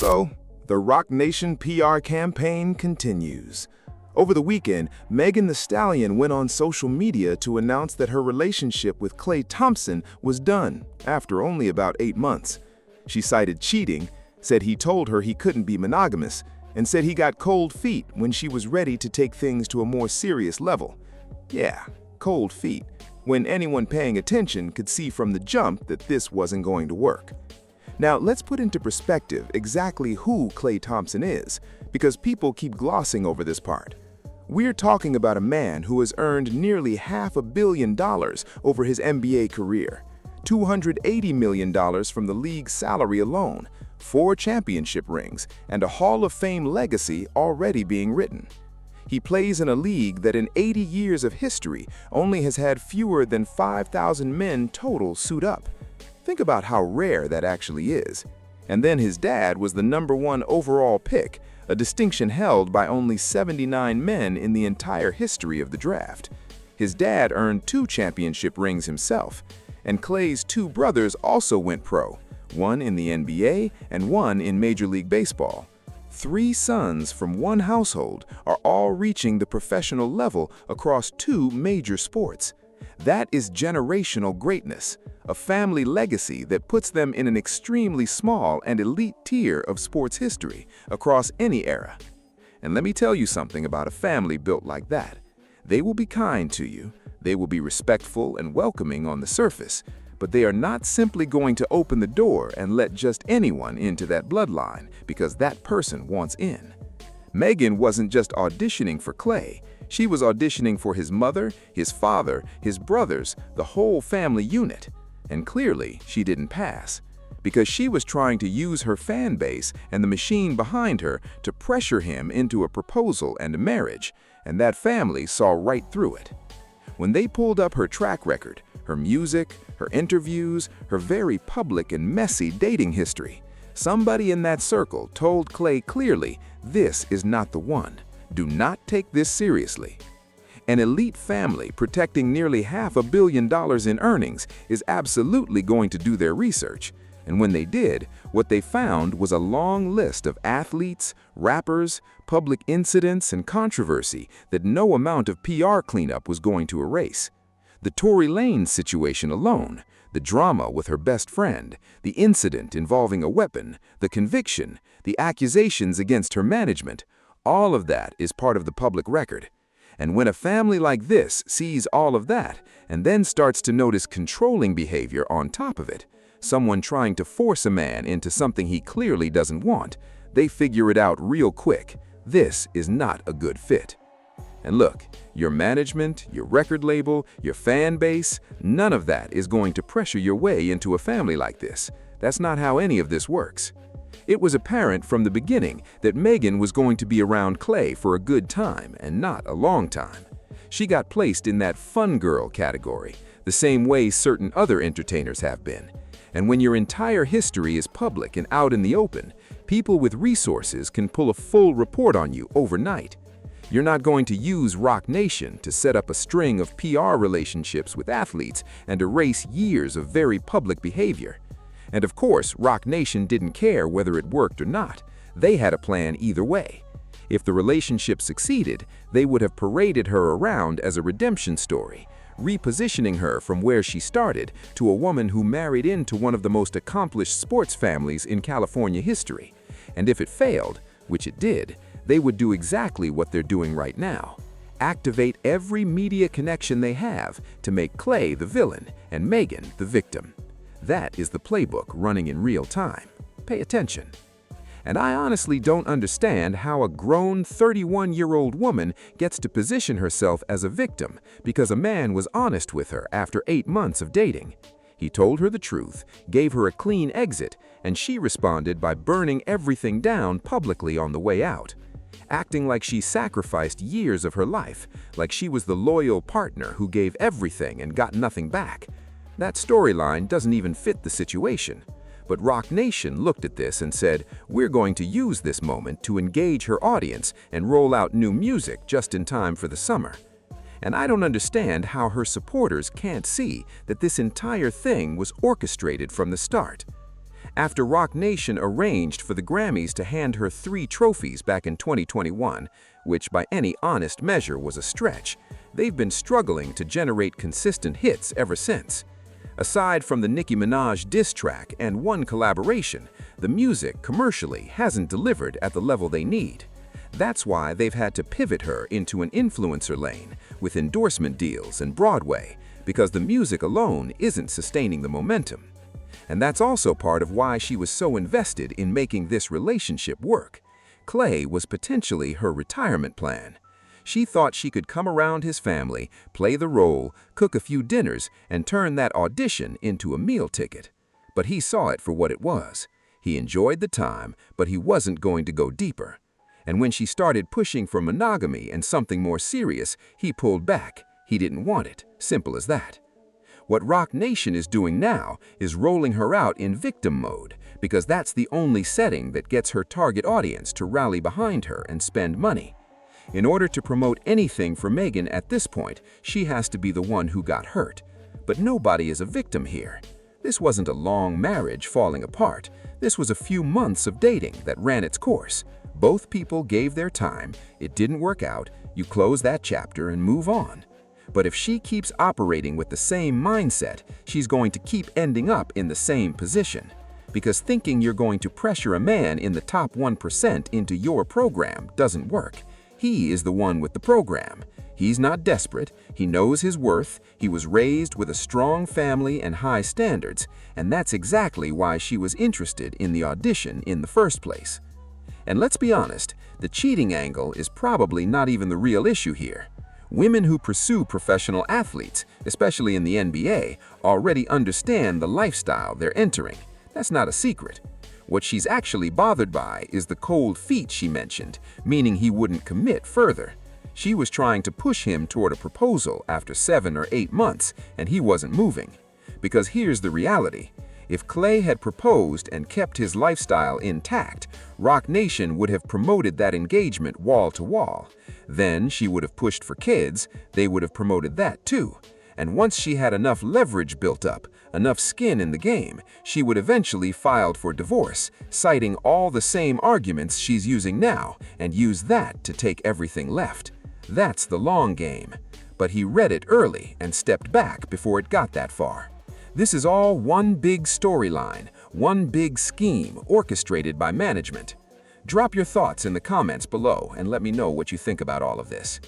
So, the Roc Nation PR campaign continues. Over the weekend, Megan Thee Stallion went on social media to announce that her relationship with Klay Thompson was done after only about 8 months. She cited cheating, said he told her he couldn't be monogamous, and said he got cold feet when she was ready to take things to a more serious level. Yeah, cold feet, when anyone paying attention could see from the jump that this wasn't going to work. Now, let's put into perspective exactly who Klay Thompson is, because people keep glossing over this part. We're talking about a man who has earned nearly $500 million over his NBA career, $280 million from the league's salary alone, 4 championship rings, and a Hall of Fame legacy already being written. He plays in a league that in 80 years of history only has had fewer than 5,000 men total suit up. Think about how rare that actually is. And then his dad was the #1 overall pick, a distinction held by only 79 men in the entire history of the draft. His dad earned 2 championship rings himself, and Klay's 2 brothers also went pro, one in the NBA and one in Major League Baseball. 3 sons from one household are all reaching the professional level across 2 major sports. That is generational greatness, a family legacy that puts them in an extremely small and elite tier of sports history across any era. And let me tell you something about a family built like that. They will be kind to you, they will be respectful and welcoming on the surface, but they are not simply going to open the door and let just anyone into that bloodline because that person wants in. Megan wasn't just auditioning for Klay, she was auditioning for his mother, his father, his brothers, the whole family unit. And clearly, she didn't pass, because she was trying to use her fan base and the machine behind her to pressure him into a proposal and a marriage, and that family saw right through it. When they pulled up her track record, her music, her interviews, her very public and messy dating history, somebody in that circle told Klay clearly, this is not the one. Do not take this seriously. An elite family protecting nearly $500 million in earnings is absolutely going to do their research. And when they did, what they found was a long list of athletes, rappers, public incidents, and controversy that no amount of PR cleanup was going to erase. The Tory Lanez situation alone, the drama with her best friend, the incident involving a weapon, the conviction, the accusations against her management, all of that is part of the public record. And when a family like this sees all of that and then starts to notice controlling behavior on top of it, someone trying to force a man into something he clearly doesn't want, they figure it out real quick. This is not a good fit. And look, your management, your record label, your fan base, none of that is going to pressure your way into a family like this. That's not how any of this works. It was apparent from the beginning that Megan was going to be around Klay for a good time and not a long time. She got placed in that fun girl category, the same way certain other entertainers have been. And when your entire history is public and out in the open, people with resources can pull a full report on you overnight. You're not going to use Roc Nation to set up a string of PR relationships with athletes and erase years of very public behavior. And of course, Roc Nation didn't care whether it worked or not. They had a plan either way. If the relationship succeeded, they would have paraded her around as a redemption story, repositioning her from where she started to a woman who married into one of the most accomplished sports families in California history. And if it failed, which it did, they would do exactly what they're doing right now. Activate every media connection they have to make Klay the villain and Megan the victim. That is the playbook running in real time. Pay attention. And I honestly don't understand how a grown 31-year-old woman gets to position herself as a victim because a man was honest with her after 8 months of dating. He told her the truth, gave her a clean exit, and she responded by burning everything down publicly on the way out, acting like she sacrificed years of her life, like she was the loyal partner who gave everything and got nothing back. That storyline doesn't even fit the situation. But Roc Nation looked at this and said, we're going to use this moment to engage her audience and roll out new music just in time for the summer. And I don't understand how her supporters can't see that this entire thing was orchestrated from the start. After Roc Nation arranged for the Grammys to hand her 3 trophies back in 2021, which by any honest measure was a stretch, they've been struggling to generate consistent hits ever since. Aside from the Nicki Minaj diss track and one collaboration, the music commercially hasn't delivered at the level they need. That's why they've had to pivot her into an influencer lane with endorsement deals and Broadway, because the music alone isn't sustaining the momentum. And that's also part of why she was so invested in making this relationship work. Klay was potentially her retirement plan. She thought she could come around his family, play the role, cook a few dinners, and turn that audition into a meal ticket. But he saw it for what it was. He enjoyed the time, but he wasn't going to go deeper. And when she started pushing for monogamy and something more serious, he pulled back. He didn't want it. Simple as that. What Roc Nation is doing now is rolling her out in victim mode, because that's the only setting that gets her target audience to rally behind her and spend money. In order to promote anything for Megan at this point, she has to be the one who got hurt. But nobody is a victim here. This wasn't a long marriage falling apart. This was a few months of dating that ran its course. Both people gave their time, it didn't work out, you close that chapter and move on. But if she keeps operating with the same mindset, she's going to keep ending up in the same position. Because thinking you're going to pressure a man in the top 1% into your program doesn't work. He is the one with the program. He's not desperate, he knows his worth, he was raised with a strong family and high standards, and that's exactly why she was interested in the audition in the first place. And let's be honest, the cheating angle is probably not even the real issue here. Women who pursue professional athletes, especially in the NBA, already understand the lifestyle they're entering. That's not a secret. What she's actually bothered by is the cold feet she mentioned, meaning he wouldn't commit further. She was trying to push him toward a proposal after 7 or 8 months, and he wasn't moving. Because here's the reality. If Klay had proposed and kept his lifestyle intact, Roc Nation would have promoted that engagement wall to wall. Then she would have pushed for kids, they would have promoted that too. And once she had enough leverage built up, enough skin in the game, she would eventually file for divorce, citing all the same arguments she's using now, and use that to take everything left. That's the long game. But he read it early and stepped back before it got that far. This is all one big storyline, one big scheme orchestrated by management. Drop your thoughts in the comments below and let me know what you think about all of this.